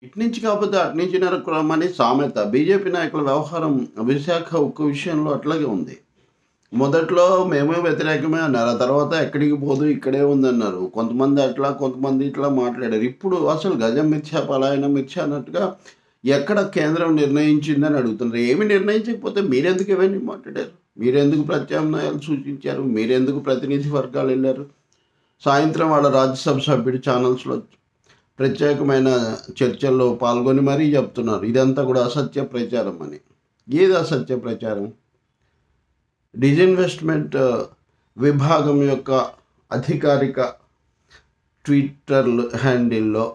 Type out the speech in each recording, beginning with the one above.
ఇటు నుంచి కాకపోతే అటు నుంచి నరకురమ్మని సామెత. బీజేపీ నాయకుల వ్యవహారం విశాఖ ఉక్కు విషయంలో అట్లాగే ఉంది. మొదట్లో మేమే వ్యతిరేకమే అన్నారు. ఆ తర్వాత ఎక్కడికి పోదు ఇక్కడే ఉందన్నారు. కొంతమంది అట్లా, కొంతమంది ఇట్లా మాట్లాడారు. ఇప్పుడు అసలు గజం మిథ్య, పలాయనం మిథ్య అన్నట్టుగా ఎక్కడ కేంద్రం నిర్ణయించిందని అడుగుతున్నారు. ఏమి నిర్ణయించకపోతే మీరెందుకు ఇవన్నీ మాట్లాడారు? మీరెందుకు ప్రత్యామ్నాయాలు సూచించారు? మీరెందుకు ప్రతినిధి వర్గాలు వెళ్ళారు? సాయంత్రం వాళ్ళ రాజ్యసభ సభ్యుడి ఛానల్స్లో ప్రత్యేకమైన చర్చల్లో పాల్గొని మరీ చెప్తున్నారు ఇదంతా కూడా అసత్య ప్రచారం అని. ఏది అసత్య ప్రచారం? డిజిన్వెస్ట్మెంట్ విభాగం యొక్క అధికారిక ట్విట్టర్ హ్యాండిల్లో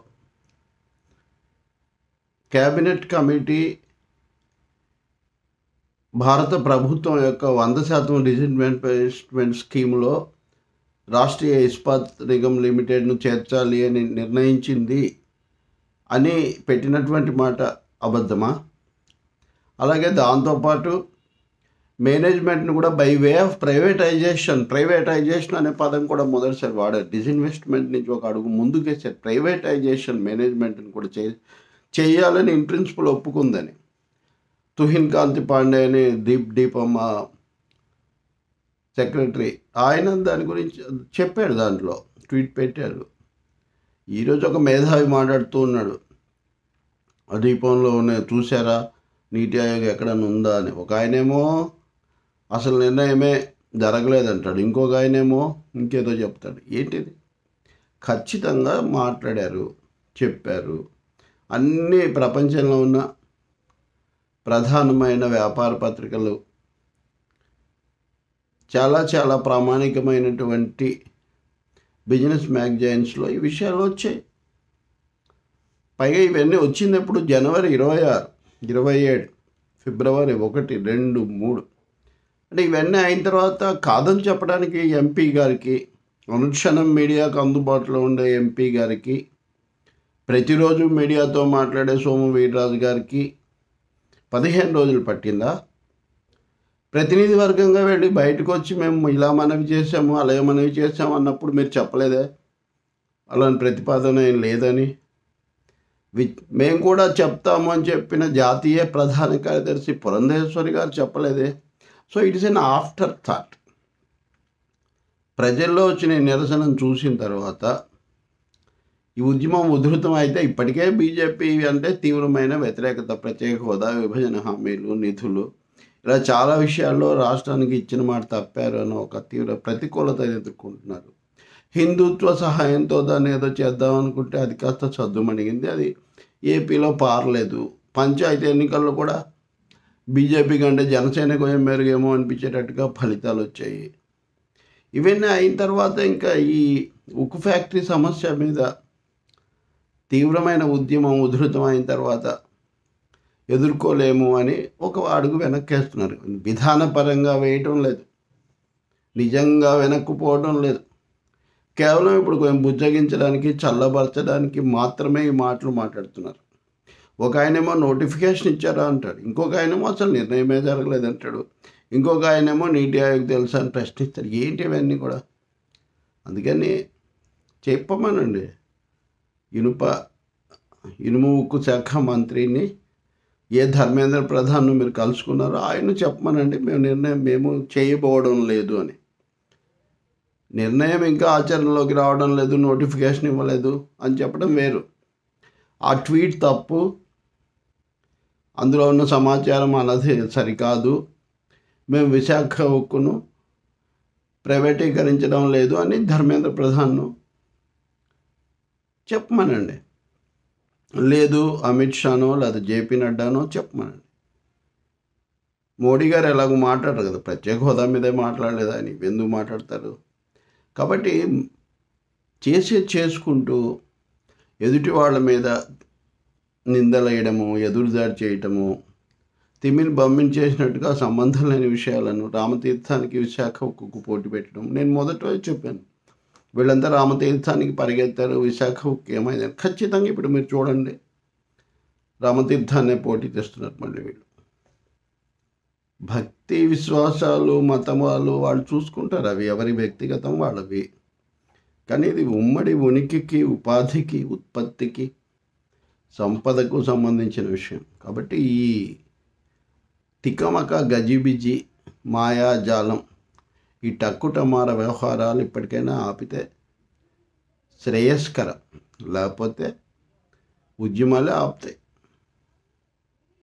క్యాబినెట్ కమిటీ భారత ప్రభుత్వం యొక్క 100% డిజిన్వెస్ట్మెంట్ స్కీమ్లో రాష్ట్రీయ ఇస్పాత్ నిగమ్ లిమిటెడ్ను చేర్చాలి అని నిర్ణయించింది అని పెట్టినటువంటి మాట అబద్ధమా? అలాగే దాంతోపాటు మేనేజ్మెంట్ను కూడా బై వే ఆఫ్ ప్రైవేటైజేషన్ అనే పదం కూడా మొదటిసారి వాడారు. డిజిన్వెస్ట్మెంట్ నుంచి ఒక అడుగు ముందుకేసారు. ప్రైవేటైజేషన్ మేనేజ్మెంట్ని కూడా చేయాలని ఇన్ ప్రిన్సిపల్ ఒప్పుకుందని. తుహిన్ కాంతి పాండే అని దీపం సెక్రటరీ ఆయన దాని గురించి చెప్పాడు, దాంట్లో ట్వీట్ పెట్టారు. ఈరోజు ఒక మేధావి మాట్లాడుతూ ఉన్నాడు, ఆ దీపంలో చూసారా నీతి ఆయోగ్ ఎక్కడన్నా ఉందా అని. ఒక ఆయనేమో అసలు నిర్ణయమే జరగలేదంటాడు, ఇంకొక ఆయనేమో ఇంకేదో చెప్తాడు. ఏంటిది? ఖచ్చితంగా మాట్లాడారు, చెప్పారు. అన్ని ప్రపంచంలో ఉన్న ప్రధానమైన వ్యాపార పత్రికలు, చాలా చాలా ప్రామాణికమైనటువంటి బిజినెస్ మ్యాగజైన్స్లో ఈ విషయాలు వచ్చాయి. పైగా ఇవన్నీ వచ్చినప్పుడు జనవరి 26, 27, ఫిబ్రవరి 1, 2, 3 అంటే ఇవన్నీ అయిన తర్వాత కాదని చెప్పడానికి ఎంపీ గారికి, అనుక్షణం మీడియాకు అందుబాటులో ఉండే ఎంపీ గారికి, ప్రతిరోజు మీడియాతో మాట్లాడే సోము వీర్రాజు గారికి 15 రోజులు పట్టిందా? ప్రతినిధి వర్గంగా వెళ్ళి బయటకు వచ్చి మేము ఇలా మనవి చేసాము, అలాగే మనవి చేసాము అన్నప్పుడు మీరు చెప్పలేదే అలాంటి ప్రతిపాదన ఏం లేదని? మేము కూడా చెప్తాము అని చెప్పిన జాతీయ ప్రధాన కార్యదర్శి పురంధేశ్వరి గారు చెప్పలేదే? So it is an afterthought. ప్రజల్లో వచ్చిన నిరసనను చూసిన తర్వాత ఈ ఉద్యమం ఉధృతం అయితే ఇప్పటికే బీజేపీ అంటే తీవ్రమైన వ్యతిరేకత, ప్రత్యేక హోదా, విభజన హామీలు, నిధులు, ఇలా చాలా విషయాల్లో రాష్ట్రానికి ఇచ్చిన మాట తప్పారు అని ఒక తీవ్ర ప్రతికూలత ఎదుర్కొంటున్నారు. హిందుత్వ సహాయంతో దాన్ని ఏదో చేద్దాం అనుకుంటే అది కాస్త సద్దుమణిగింది. అది ఏపీలో పారలేదు. పంచాయతీ ఎన్నికల్లో కూడా బీజేపీ కంటే జనసేనకు ఏం మెరుగేమో అనిపించేటట్టుగా ఫలితాలు వచ్చాయి. ఇవన్నీ అయిన తర్వాత ఇంకా ఈ ఉక్కు ఫ్యాక్టరీ సమస్య మీద తీవ్రమైన ఉద్యమం ఉధృతం అయిన తర్వాత ఎదుర్కోలేము అని ఒక అడుగు వెనక్కేస్తున్నారు. విధానపరంగా వేయటం లేదు, నిజంగా వెనక్కుపోవడం లేదు. కేవలం ఇప్పుడు కొంచెం బుజ్జగించడానికి, చల్లబరచడానికి మాత్రమే ఈ మాటలు మాట్లాడుతున్నారు. ఒక ఆయనేమో నోటిఫికేషన్ ఇచ్చారా అంటాడు, ఇంకొక ఆయనేమో అసలు నిర్ణయమే జరగలేదంటాడు, ఇంకొక ఆయనేమో నీతి ఆయోగ్ తెలుసా అని ప్రశ్నిస్తాడు. ఏంటి ఇవన్నీ కూడా? అందుకని చెప్పమనండి, ఇనుము ఉక్కు శాఖ మంత్రిని, ఏ ధర్మేంద్ర ప్రధాన్ను మీరు కలుసుకున్నారో ఆయన చెప్పమనండి, మేము చేయబోవడం లేదు అని. నిర్ణయం ఇంకా ఆచరణలోకి రావడం లేదు, నోటిఫికేషన్ ఇవ్వలేదు అని చెప్పడం వేరు. ఆ ట్వీట్ తప్పు, అందులో ఉన్న సమాచారం అన్నది సరికాదు, మేము విశాఖ ఉక్కును ప్రైవేటీకరించడం లేదు అని ధర్మేంద్ర ప్రధాన్ను చెప్పమనండి. లేదు అమిత్ షానో లేదా జేపీ నడ్డానో చెప్పమనండి. మోడీ గారు ఎలాగో మాట్లాడరు కదా, ప్రత్యేక హోదా మీదే మాట్లాడలేదు అని ఎందుకు మాట్లాడతారు? కాబట్టి చేసుకుంటూ ఎదుటి వాళ్ళ మీద నిందలేయడము, ఎదురుదాడి చేయటము, తిమిని బొమ్మించేసినట్టుగా సంబంధం లేని విషయాలను రామతీర్థానికి విశాఖ ఉక్కుకు పోటీ పెట్టడం. నేను మొదట చెప్పాను, వీళ్ళంతా రామతీర్థానికి పరిగెత్తారు, విశాఖ ఉక్కు ఏమైందని. ఖచ్చితంగా ఇప్పుడు మీరు చూడండి, రామతీర్థాన్నే పోటీ తెస్తున్నారు మళ్ళీ వీళ్ళు. భక్తి విశ్వాసాలు, మతమాలు వాళ్ళు చూసుకుంటారు, అవి ఎవరి వ్యక్తిగతం వాళ్ళవి. కానీ ఇది ఉమ్మడి ఉనికికి, ఉపాధికి, ఉత్పత్తికి సంపదకు సంబంధించిన విషయం. కాబట్టి ఈ తికమక గజిబిజి మాయాజాలం, ఈ టక్కుటమార వ్యవహారాలు ఇప్పటికైనా ఆపితే శ్రేయస్కరం, లేకపోతే ఉద్యమాలే ఆపుతాయి.